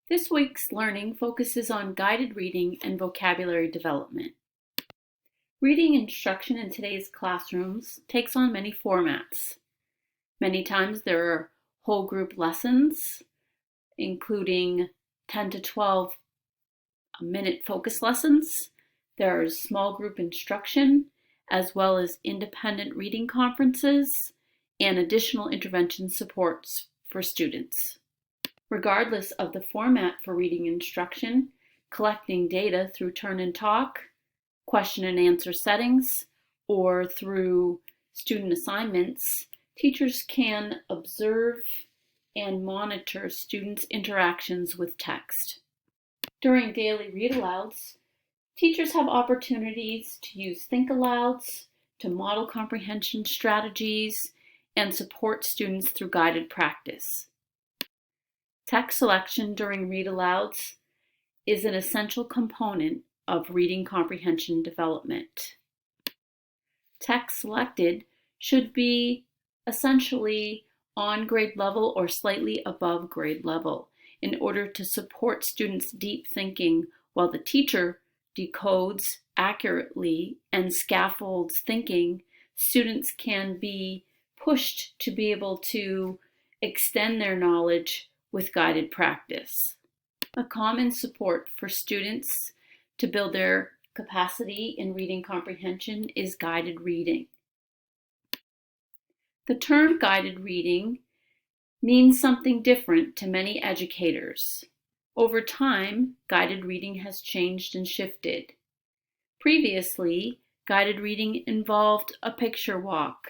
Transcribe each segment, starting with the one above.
This week's learning focuses on guided reading and vocabulary development. Reading instruction in today's classrooms takes on many formats. Many times there are whole group lessons, including 10 to 12-minute focus lessons. There is small group instruction, as well as independent reading conferences and additional intervention supports for students. Regardless of the format for reading instruction, collecting data through turn and talk, question and answer settings, or through student assignments, teachers can observe and monitor students' interactions with text. During daily read-alouds, teachers have opportunities to use think-alouds, to model comprehension strategies, and support students through guided practice. Text selection during read-alouds is an essential component of reading comprehension development. Text selected should be essentially on grade level or slightly above grade level in order to support students' deep thinking while the teacher decodes accurately and scaffolds thinking. Students can be pushed to be able to extend their knowledge with guided practice. A common support for students to build their capacity in reading comprehension is guided reading. The term guided reading means something different to many educators. Over time, guided reading has changed and shifted. Previously, guided reading involved a picture walk,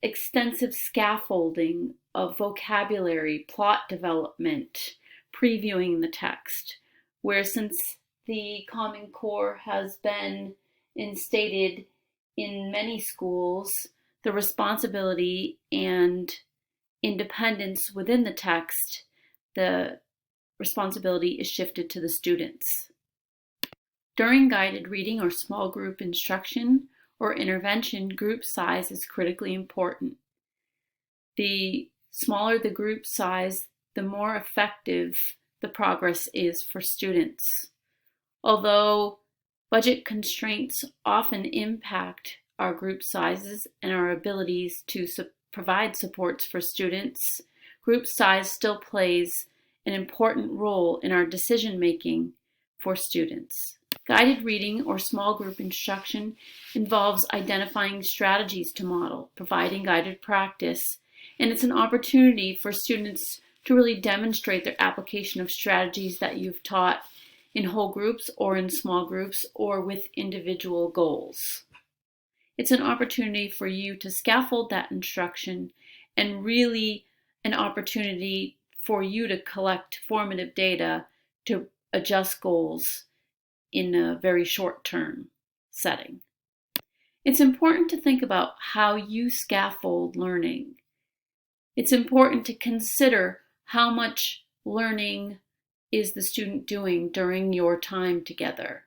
extensive scaffolding of vocabulary, plot development, previewing the text, where since the Common Core has been instated in many schools, the responsibility and independence within the text, the responsibility is shifted to the students. During guided reading or small group instruction or intervention, group size is critically important. The smaller the group size, the more effective the progress is for students. Although budget constraints often impact our group sizes and our abilities to provide supports for students, group size still plays an important role in our decision making for students. Guided reading or small group instruction involves identifying strategies to model, providing guided practice, and it's an opportunity for students to really demonstrate their application of strategies that you've taught in whole groups or in small groups or with individual goals. It's an opportunity for you to scaffold that instruction and really an opportunity for you to collect formative data to adjust goals in a very short-term setting. It's important to think about how you scaffold learning. It's important to consider how much learning is the student doing during your time together.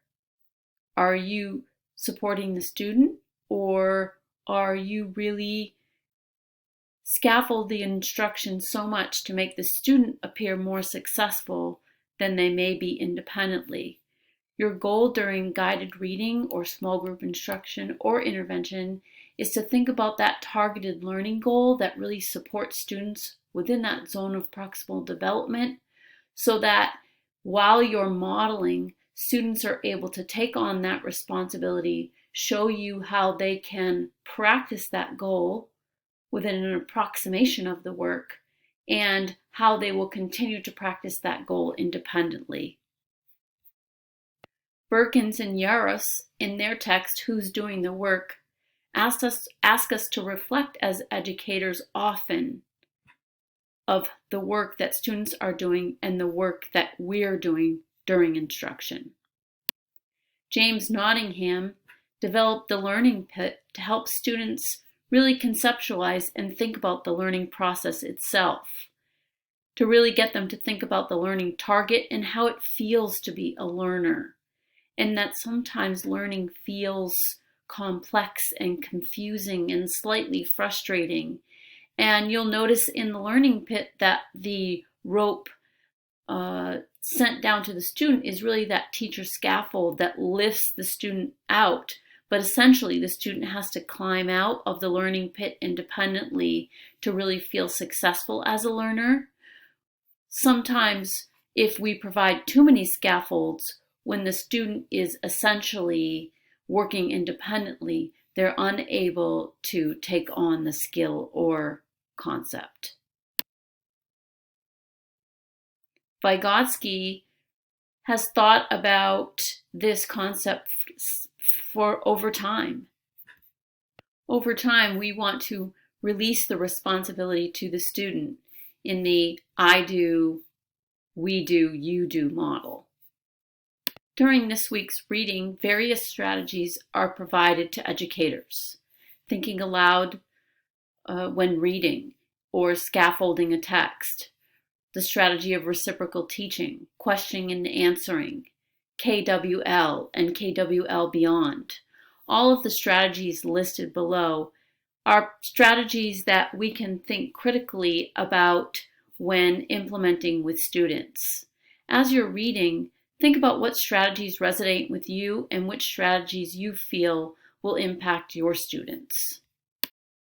Are you supporting the student, or are you really scaffold the instruction so much to make the student appear more successful than they may be independently? Your goal during guided reading or small group instruction or intervention is to think about that targeted learning goal that really supports students within that zone of proximal development, so that while you're modeling, students are able to take on that responsibility, show you how they can practice that goal within an approximation of the work, and how they will continue to practice that goal independently. Berkins and Yaros, in their text, Who's Doing the Work, ask us to reflect as educators often of the work that students are doing and the work that we're doing during instruction. James Nottingham developed the Learning Pit to help students really conceptualize and think about the learning process itself, to really get them to think about the learning target and how it feels to be a learner, and that sometimes learning feels complex and confusing and slightly frustrating. And you'll notice in the Learning Pit that the rope sent down to the student is really that teacher scaffold that lifts the student out. But essentially, the student has to climb out of the learning pit independently to really feel successful as a learner. Sometimes, if we provide too many scaffolds, when the student is essentially working independently, they're unable to take on the skill or concept. Vygotsky has thought about this concept for over time. Over time, we want to release the responsibility to the student in the I do, we do, you do model. During this week's reading, various strategies are provided to educators. Thinking aloud when reading or scaffolding a text, the strategy of reciprocal teaching, questioning and answering, KWL, and KWL Beyond. All of the strategies listed below are strategies that we can think critically about when implementing with students. As you're reading, think about what strategies resonate with you and which strategies you feel will impact your students.